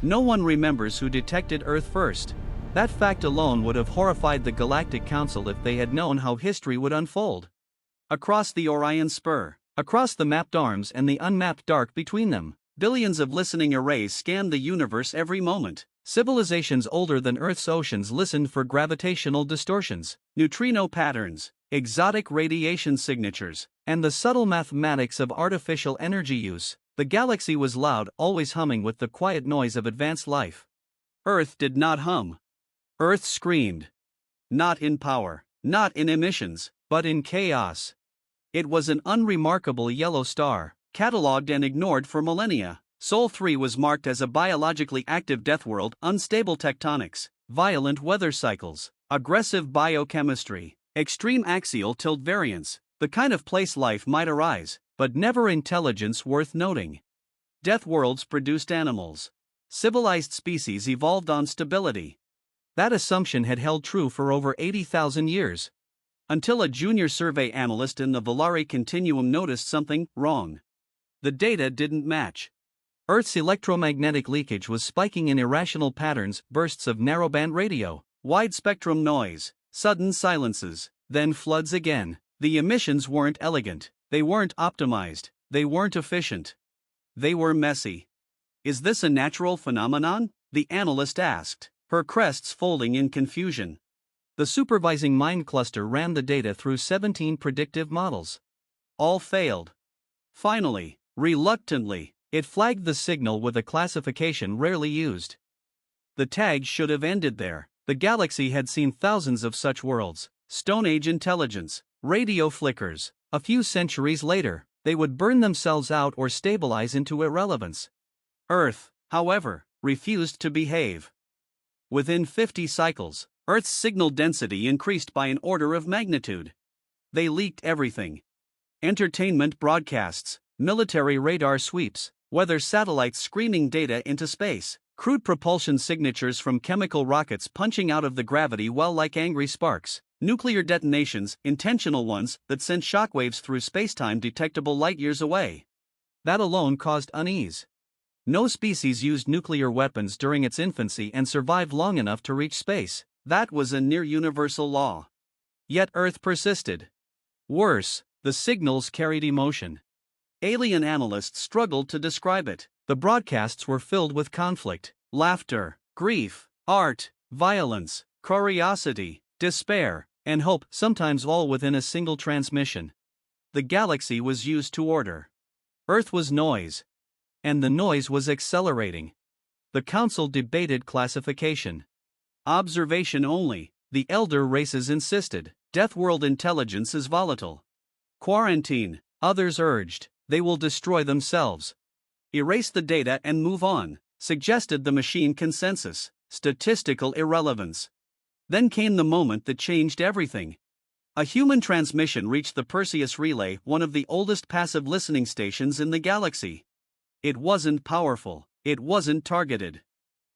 No one remembers who detected Earth first. That fact alone would have horrified the Galactic Council if they had known how history would unfold. Across the Orion Spur, across the mapped arms and the unmapped dark between them, billions of listening arrays scanned the universe every moment. Civilizations older than Earth's oceans listened for gravitational distortions, neutrino patterns, exotic radiation signatures, and the subtle mathematics of artificial energy use. The galaxy was loud, always humming with the quiet noise of advanced life. Earth did not hum. Earth screamed. Not in power, not in emissions, but in chaos. It was an unremarkable yellow star, catalogued and ignored for millennia. Sol 3 was marked as a biologically active deathworld, unstable tectonics, violent weather cycles, aggressive biochemistry, extreme axial tilt variance, the kind of place life might arise, but never intelligence worth noting. Deathworlds produced animals. Civilized species evolved on stability. That assumption had held true for over 80,000 years. Until a junior survey analyst in the Volare continuum noticed something wrong. The data didn't match. Earth's electromagnetic leakage was spiking in irrational patterns, bursts of narrowband radio, wide-spectrum noise, sudden silences, then floods again. The emissions weren't elegant, they weren't optimized, they weren't efficient. They were messy. Is this a natural phenomenon? The analyst asked, her crests folding in confusion. The supervising mind cluster ran the data through 17 predictive models. All failed. Finally, reluctantly, it flagged the signal with a classification rarely used. The tag should have ended there. The galaxy had seen thousands of such worlds. Stone Age intelligence, radio flickers. A few centuries later, they would burn themselves out or stabilize into irrelevance. Earth, however, refused to behave. Within 50 cycles, Earth's signal density increased by an order of magnitude. They leaked everything. Entertainment broadcasts, military radar sweeps, weather satellites screaming data into space, crude propulsion signatures from chemical rockets punching out of the gravity well like angry sparks, nuclear detonations, intentional ones that sent shockwaves through spacetime detectable light-years away. That alone caused unease. No species used nuclear weapons during its infancy and survived long enough to reach space. That was a near-universal law. Yet Earth persisted. Worse, the signals carried emotion. Alien analysts struggled to describe it. The broadcasts were filled with conflict, laughter, grief, art, violence, curiosity, despair, and hope, sometimes all within a single transmission. The galaxy was used to order. Earth was noise. And the noise was accelerating. The council debated classification. Observation only, the elder races insisted. Deathworld intelligence is volatile. Quarantine, others urged, they will destroy themselves. Erase the data and move on, suggested the machine consensus, statistical irrelevance. Then came the moment that changed everything. A human transmission reached the Perseus Relay, one of the oldest passive listening stations in the galaxy. It wasn't powerful, it wasn't targeted.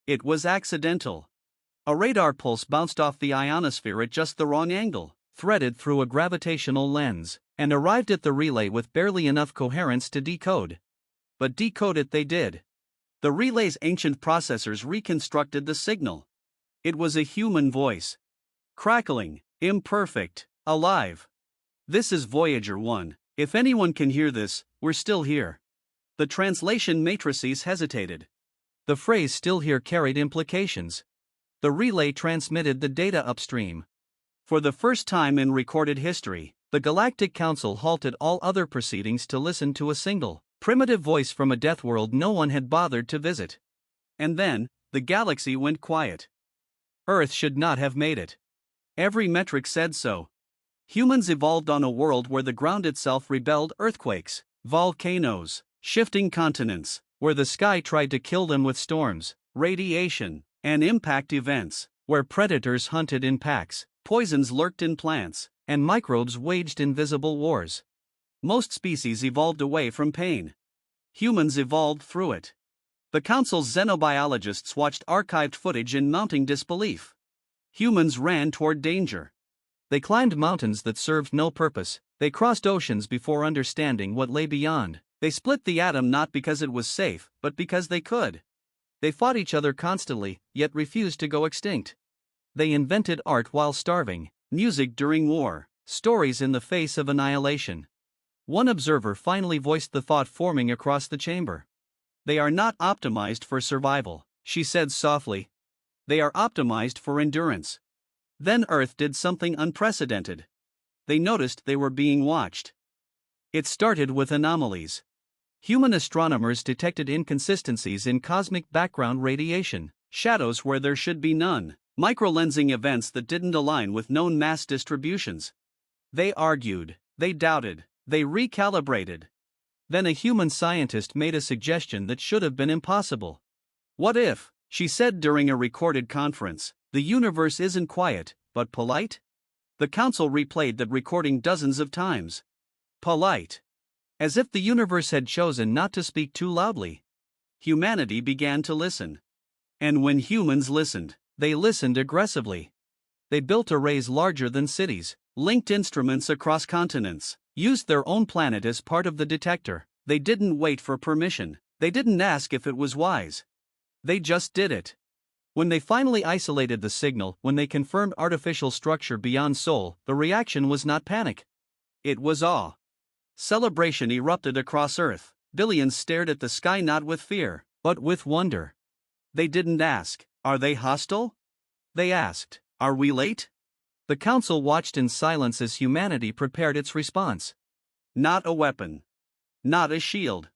It was accidental. A radar pulse bounced off the ionosphere at just the wrong angle, threaded through a gravitational lens, and arrived at the relay with barely enough coherence to decode. But decode it they did. The relay's ancient processors reconstructed the signal. It was a human voice. Crackling, imperfect, alive. This is Voyager 1. If anyone can hear this, we're still here. The translation matrices hesitated. The phrase "still here" carried implications. The relay transmitted the data upstream. For the first time in recorded history, the Galactic Council halted all other proceedings to listen to a single, primitive voice from a deathworld no one had bothered to visit. And then, the galaxy went quiet. Earth should not have made it. Every metric said so. Humans evolved on a world where the ground itself rebelled, earthquakes, volcanoes, shifting continents, where the sky tried to kill them with storms, radiation, and impact events, where predators hunted in packs, poisons lurked in plants, and microbes waged invisible wars. Most species evolved away from pain. Humans evolved through it. The Council's xenobiologists watched archived footage in mounting disbelief. Humans ran toward danger. They climbed mountains that served no purpose, they crossed oceans before understanding what lay beyond. They split the atom not because it was safe, but because they could. They fought each other constantly, yet refused to go extinct. They invented art while starving, music during war, stories in the face of annihilation. One observer finally voiced the thought forming across the chamber. They are not optimized for survival, she said softly. They are optimized for endurance. Then Earth did something unprecedented. They noticed they were being watched. It started with anomalies. Human astronomers detected inconsistencies in cosmic background radiation, shadows where there should be none, microlensing events that didn't align with known mass distributions. They argued, they doubted, they recalibrated. Then a human scientist made a suggestion that should have been impossible. What if, she said during a recorded conference, the universe isn't quiet, but polite? The council replayed that recording dozens of times. Polite. As if the universe had chosen not to speak too loudly. Humanity began to listen. And when humans listened, they listened aggressively. They built arrays larger than cities, linked instruments across continents, used their own planet as part of the detector. They didn't wait for permission, they didn't ask if it was wise. They just did it. When they finally isolated the signal, when they confirmed artificial structure beyond Sol, the reaction was not panic. It was awe. Celebration erupted across Earth. Billions stared at the sky not with fear, but with wonder. They didn't ask, "Are they hostile?" They asked, "Are we late?" The council watched in silence as humanity prepared its response. Not a weapon. Not a shield.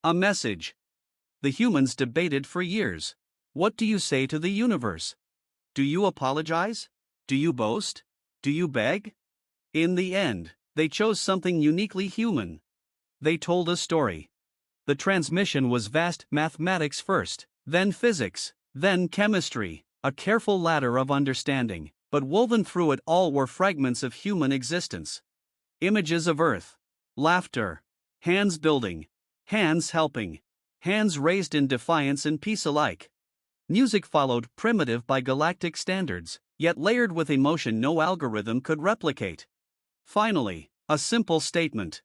A message. The humans debated for years. What do you say to the universe? Do you apologize? Do you boast? Do you beg? In the end, they chose something uniquely human. They told a story. The transmission was vast: mathematics first, then physics, then chemistry, a careful ladder of understanding, but woven through it all were fragments of human existence. Images of Earth. Laughter. Hands building. Hands helping. Hands raised in defiance and peace alike. Music followed, primitive by galactic standards, yet layered with emotion no algorithm could replicate. Finally, a simple statement.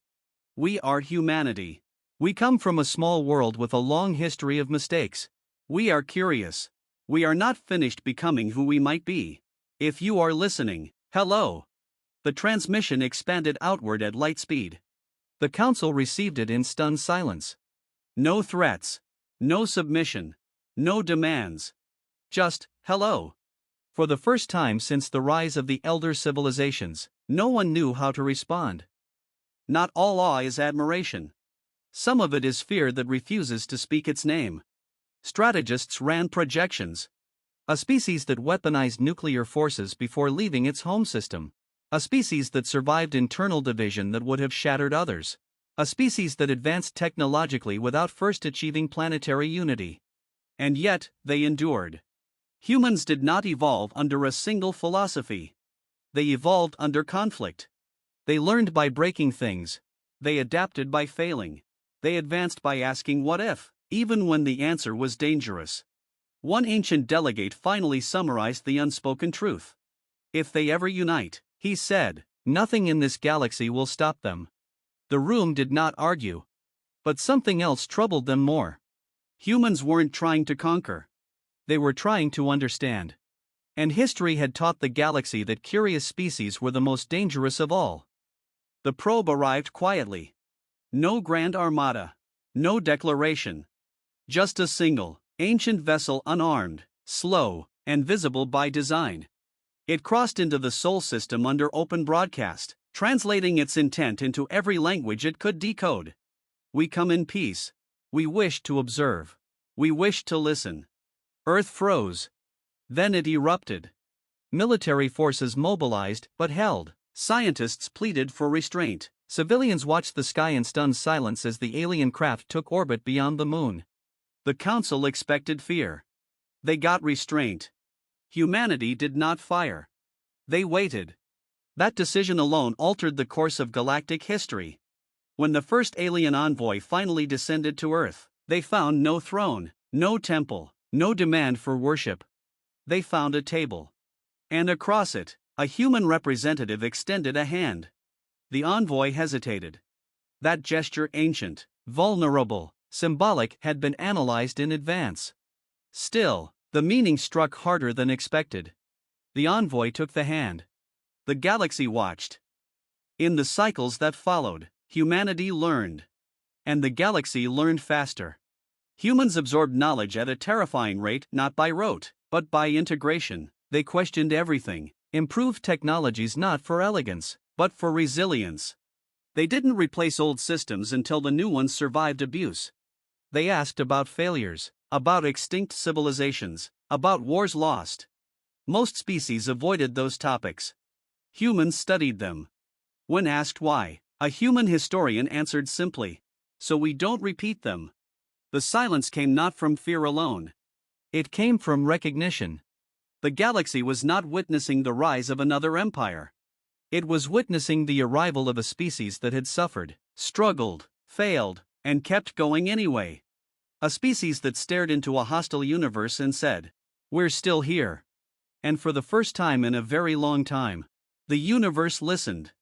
We are humanity. We come from a small world with a long history of mistakes. We are curious. We are not finished becoming who we might be. If you are listening, hello. The transmission expanded outward at light speed. The council received it in stunned silence. No threats. No submission. No demands. Just, hello. For the first time since the rise of the elder civilizations, no one knew how to respond. Not all awe is admiration. Some of it is fear that refuses to speak its name. Strategists ran projections. A species that weaponized nuclear forces before leaving its home system. A species that survived internal division that would have shattered others. A species that advanced technologically without first achieving planetary unity. And yet, they endured. Humans did not evolve under a single philosophy. They evolved under conflict. They learned by breaking things. They adapted by failing. They advanced by asking what if, even when the answer was dangerous. One ancient delegate finally summarized the unspoken truth. If they ever unite, he said, nothing in this galaxy will stop them. The room did not argue. But something else troubled them more. Humans weren't trying to conquer. They were trying to understand. And history had taught the galaxy that curious species were the most dangerous of all. The probe arrived quietly. No grand armada. No declaration. Just a single, ancient vessel, unarmed, slow, and visible by design. It crossed into the Sol system under open broadcast, translating its intent into every language it could decode. We come in peace. We wish to observe. We wish to listen. Earth froze. Then it erupted. Military forces mobilized but held. Scientists pleaded for restraint. Civilians watched the sky in stunned silence as the alien craft took orbit beyond the moon. The council expected fear. They got restraint. Humanity did not fire. They waited. That decision alone altered the course of galactic history. When the first alien envoy finally descended to Earth, they found no throne, no temple, no demand for worship. They found a table. And across it, a human representative extended a hand. The envoy hesitated. That gesture, ancient, vulnerable, symbolic, had been analyzed in advance. Still, the meaning struck harder than expected. The envoy took the hand. The galaxy watched. In the cycles that followed, humanity learned. And the galaxy learned faster. Humans absorbed knowledge at a terrifying rate, not by rote, but by integration. They questioned everything, improved technologies not for elegance, but for resilience. They didn't replace old systems until the new ones survived abuse. They asked about failures, about extinct civilizations, about wars lost. Most species avoided those topics. Humans studied them. When asked why, a human historian answered simply, "So we don't repeat them." The silence came not from fear alone. It came from recognition. The galaxy was not witnessing the rise of another empire. It was witnessing the arrival of a species that had suffered, struggled, failed, and kept going anyway. A species that stared into a hostile universe and said, "We're still here." And for the first time in a very long time, the universe listened.